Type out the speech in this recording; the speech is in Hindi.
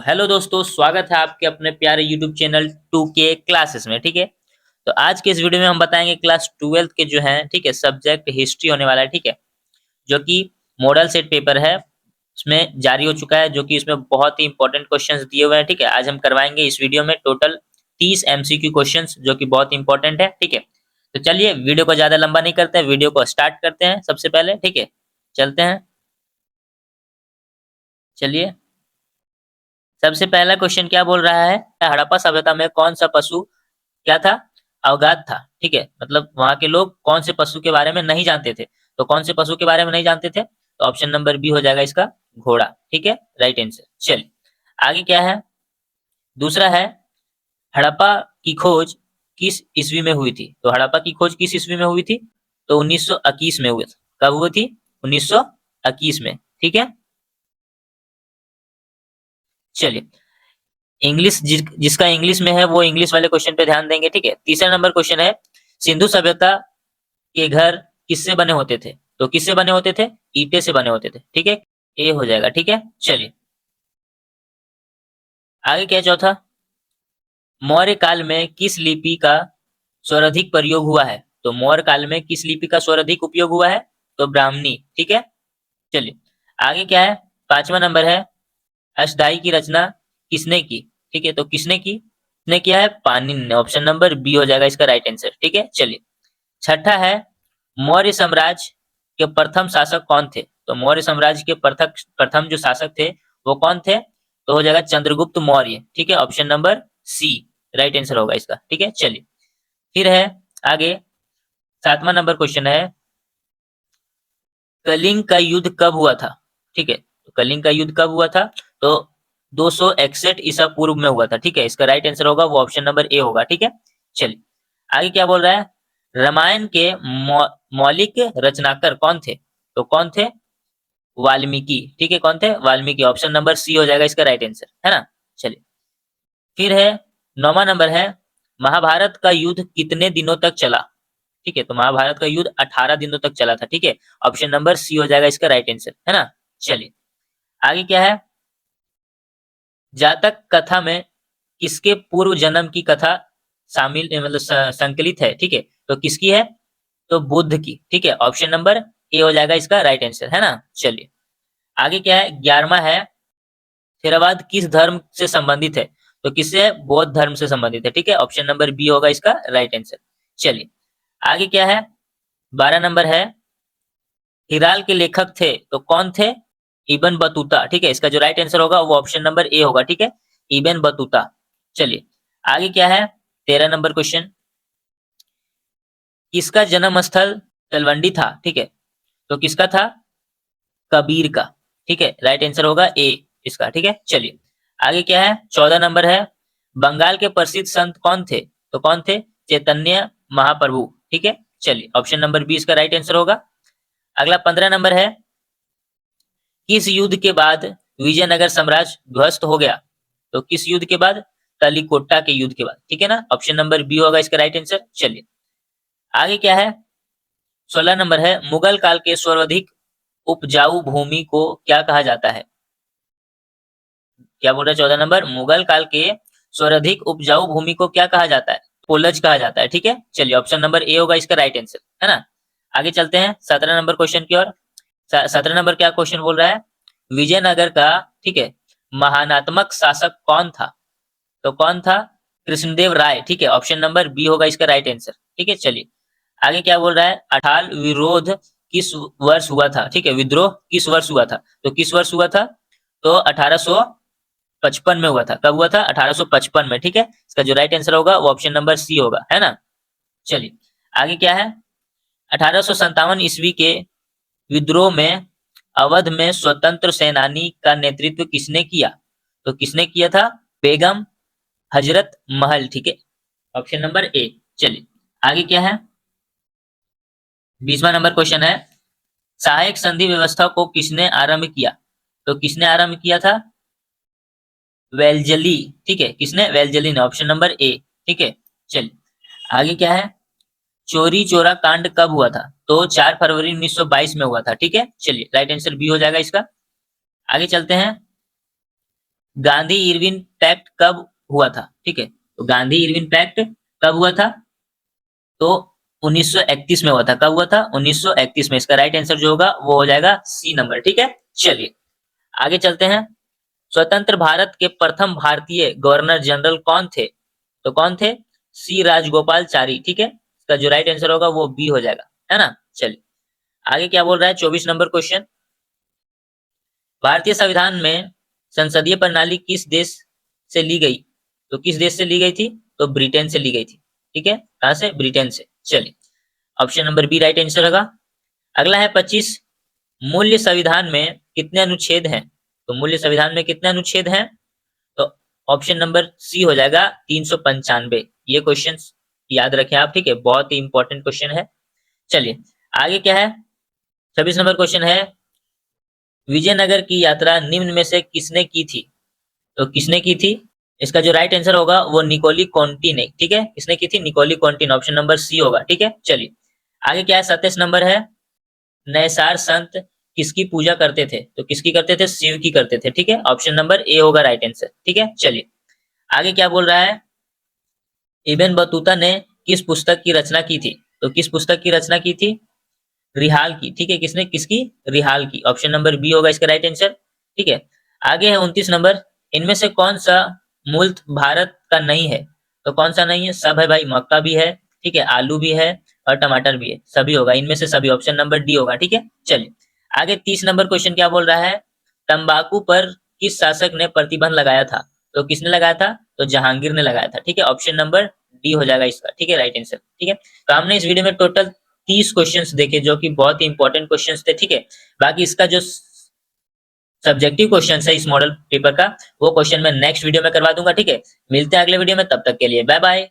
हेलो दोस्तों, स्वागत है आपके अपने प्यारे यूट्यूब चैनल 2K क्लासेस में। ठीक है, तो आज के इस वीडियो में हम बताएंगे क्लास 12th के जो है, ठीक है, सब्जेक्ट हिस्ट्री होने वाला है। ठीक है, जो कि मॉडल सेट पेपर है, इसमें जारी हो चुका है, जो कि इसमें बहुत ही इंपॉर्टेंट क्वेश्चंस दिए हुए हैं। ठीक है, आज हम करवाएंगे इस वीडियो में टोटल 30 MCQ क्वेश्चंस, जो कि बहुत इंपॉर्टेंट है। ठीक है, तो चलिए वीडियो को ज्यादा लंबा नहीं करते हैं, वीडियो को स्टार्ट करते हैं सबसे पहले। ठीक है, चलते हैं। चलिए, सबसे पहला क्वेश्चन क्या बोल रहा है? हड़प्पा सभ्यता में कौन सा पशु क्या था? अवगात था। ठीक है, मतलब वहां के लोग कौन से पशु के बारे में नहीं जानते थे। तो कौन से पशु के बारे में नहीं जानते थे? तो ऑप्शन नंबर बी हो जाएगा इसका, घोड़ा। ठीक है, राइट आंसर। चलिए, आगे क्या है? दूसरा है, हड़प्पा की खोज किस ईस्वी में हुई थी? तो हड़प्पा की खोज किस ईस्वी में हुई थी? तो 1921 में हुई थी। कब हुई थी? 1921 में। ठीक है, चलिए, इंग्लिश जिसका इंग्लिश में है वो इंग्लिश वाले क्वेश्चन पे ध्यान देंगे। ठीक है, तीसरा नंबर क्वेश्चन है, सिंधु सभ्यता के घर किससे बने होते थे? तो किससे बने होते थे? ईंटे से बने होते थे। ठीक है, ए हो जाएगा। ठीक है, चलिए, आगे क्या है? चौथा, मौर्य काल में किस लिपि का सर्वाधिक प्रयोग हुआ है? तो मौर्य काल में किस लिपि का सर्वाधिक उपयोग हुआ है? तो ब्राह्मणी। ठीक है, चलिए, आगे क्या है? पांचवा नंबर है, अष्टधाई की रचना किसने की? ठीक है, तो किसने की? किसने किया है? पाणिनि ने। ऑप्शन नंबर बी हो जाएगा इसका राइट आंसर। ठीक है, चलिए, छठा है, मौर्य साम्राज्य के प्रथम शासक कौन थे? तो मौर्य साम्राज्य के प्रथम जो शासक थे वो कौन थे? तो हो जाएगा चंद्रगुप्त मौर्य। ठीक है, option number C right answer होगा इसका। ठीक है, चलिए, फिर है आगे, सातवां नंबर क्वेश्चन है, कलिंग का युद्ध कब हुआ था? ठीक है, तो कलिंग का युद्ध कब हुआ था? तो 261 ईसा पूर्व में हुआ था। ठीक है, इसका राइट आंसर होगा वो ऑप्शन नंबर ए होगा। ठीक है, चलिए, आगे क्या बोल रहा है? रामायण के मौलिक रचनाकार कौन थे? तो कौन थे? वाल्मीकि। ठीक है, कौन थे? वाल्मीकि। ऑप्शन नंबर सी हो जाएगा इसका राइट आंसर, है ना। चलिए, फिर है नौवां नंबर है, महाभारत का युद्ध कितने दिनों तक चला? ठीक है, तो महाभारत का युद्ध 18 दिनों तक चला था। ठीक है, ऑप्शन नंबर सी हो जाएगा इसका राइट आंसर, है ना। चलिए, आगे क्या है? जातक कथा में किसके पूर्व जन्म की कथा शामिल मतलब संकलित है? ठीक है, तो किसकी है? तो बुद्ध की। ठीक है, ऑप्शन नंबर ए हो जाएगा इसका राइट आंसर, है ना। चलिए, आगे क्या है? 11वां है, थेरावाद किस धर्म से संबंधित है? तो किससे? बौद्ध धर्म से संबंधित है। ठीक है, ऑप्शन नंबर बी होगा इसका राइट आंसर। चलिए, आगे क्या है? 12 नंबर है, हिराल के लेखक थे तो कौन थे? Ibn Battuta. ठीक है, इसका जो राइट आंसर होगा वो ऑप्शन नंबर ए होगा। ठीक है, इबन बतूता। चलिए, आगे क्या है? 13 नंबर क्वेश्चन, किसका जन्म स्थल तलवंडी था? ठीक है, तो किसका था? कबीर का। ठीक है, राइट आंसर होगा ए इसका। ठीक है, चलिए, आगे क्या है? 14 नंबर है, बंगाल के प्रसिद्ध संत कौन थे? तो कौन थे? चैतन्य महाप्रभु। ठीक है, चलिए, ऑप्शन नंबर बी इसका राइट आंसर होगा। अगला 15 नंबर है, किस युद्ध के बाद विजयनगर साम्राज्य ध्वस्त हो गया? तो किस युद्ध के बाद? तलिकोटा के युद्ध के बाद। ठीक है ना, ऑप्शन नंबर बी होगा इसका राइट आंसर। चलिए, आगे क्या है? 16 नंबर है, मुगल काल के सर्वाधिक उपजाऊ भूमि को क्या कहा जाता है? क्या बोल रहा है? 14 नंबर, मुगल काल के सर्वाधिक उपजाऊ भूमि को क्या कहा जाता है? पोलज कहा जाता है। ठीक है, चलिए, ऑप्शन नंबर ए होगा इसका राइट आंसर, है ना। आगे चलते हैं 17 नंबर क्वेश्चन की ओर। 17 नंबर क्या क्वेश्चन बोल रहा है? विजयनगर का, ठीक है, महानात्मक शासक कौन था? तो कौन था? कृष्णदेव राय। ठीक है, ऑप्शन नंबर बी होगा इसका राइट आंसर। ठीक है, चलिए, आगे क्या बोल रहा है? अठाल विरोध किस वर्ष हुआ था? ठीक है, विद्रोह किस वर्ष हुआ था? तो किस वर्ष हुआ था? तो 1855 में हुआ था। कब हुआ था? 1855 में। ठीक है, इसका जो राइट आंसर होगा वो ऑप्शन नंबर सी होगा, है ना। चलिए, आगे क्या है? 1857 ईस्वी के विद्रोह में अवध में स्वतंत्र सेनानी का नेतृत्व किसने किया? तो किसने किया था? बेगम हजरत महल। ठीक है, ऑप्शन नंबर ए। चलिए, आगे क्या है? 20वां नंबर क्वेश्चन है, सहायक संधि व्यवस्था को किसने आरंभ किया? तो किसने आरंभ किया था? वेलजली। ठीक है, किसने? वेलजली ने। Option number A. ठीक है, चलिए, आगे क्या है? चोरी चोरा कांड कब हुआ था? तो 4 फरवरी 1922 में हुआ था। ठीक है, चलिए, राइट आंसर बी हो जाएगा इसका। आगे चलते हैं, गांधी इरविन पैक्ट कब हुआ था, ठीक है। तो गांधी इरविन पैक्ट कब हुआ था, तो 1931 में हुआ था। कब हुआ था, 1931 में। इसका राइट आंसर जो होगा वो हो जाएगा सी नंबर, ठीक है। चलिए आगे चलते हैं। स्वतंत्र भारत के प्रथम भारतीय गवर्नर जनरल कौन थे, तो कौन थे, सी राजगोपालचारी, ठीक है। इसका जो राइट आंसर होगा वो बी हो जाएगा, है ना। चलिए आगे क्या बोल रहा है, 24 नंबर क्वेश्चन। भारतीय संविधान में संसदीय प्रणाली किस देश से ली गई, तो किस देश से ली गई थी, तो ब्रिटेन से ली गई थी, ठीक है। कहां से, ब्रिटेन से। चलिए option number B right answer होगा। अगला है 25, मूल्य संविधान में कितने अनुच्छेद हैं, तो मूल्य संविधान में कितने अनुच्छेद हैं, तो ऑप्शन नंबर सी हो जाएगा 395। ये क्वेश्चन याद रखें आप, ठीक है, बहुत ही इंपॉर्टेंट क्वेश्चन है। चलिए आगे क्या है, 26 नंबर क्वेश्चन है, विजयनगर की यात्रा निम्न में से किसने की थी, तो किसने की थी, इसका जो राइट आंसर होगा वो निकोली कॉन्टी ने, ठीक है। किसने की थी, निकोली कॉन्टी ने। ऑप्शन नंबर सी होगा, ठीक है। चलिए आगे क्या है, 27 नंबर है, नैसार संत किसकी पूजा करते थे, तो किसकी करते थे, शिव की करते थे, ठीक है। ऑप्शन नंबर ए होगा राइट आंसर, ठीक है। चलिए आगे क्या बोल रहा है, इब्न बतूता ने किस पुस्तक की रचना की थी, तो किस पुस्तक की रचना की थी, रिहाल की, ठीक है। किसने, किसकी, रिहाल की। ऑप्शन नंबर बी होगा इसका राइट आंसर, ठीक है। आगे है 29 नंबर, इनमें से कौन सा मुल्क भारत का नहीं है, तो कौन सा नहीं है, सब है भाई, मक्का भी है, ठीक है, आलू भी है और टमाटर भी है, सभी होगा, इनमें से सभी। ऑप्शन नंबर डी होगा, ठीक है। चलिए आगे 30 नंबर क्वेश्चन क्या बोल रहा है, तंबाकू पर किस शासक ने प्रतिबंध लगाया था, तो किसने लगाया था, तो जहांगीर ने लगाया था, ठीक है। ऑप्शन नंबर डी हो जाएगा इसका, ठीक है, राइट आंसर, ठीक है। तो हमने इस वीडियो में टोटल 30 क्वेश्चंस देखे जो कि बहुत ही इंपॉर्टेंट क्वेश्चंस थे, ठीक है। बाकी इसका जो सब्जेक्टिव क्वेश्चन है इस मॉडल पेपर का, वो क्वेश्चन मैं नेक्स्ट वीडियो में करवा दूंगा, ठीक है। मिलते हैं अगले वीडियो में, तब तक के लिए बाय बाय।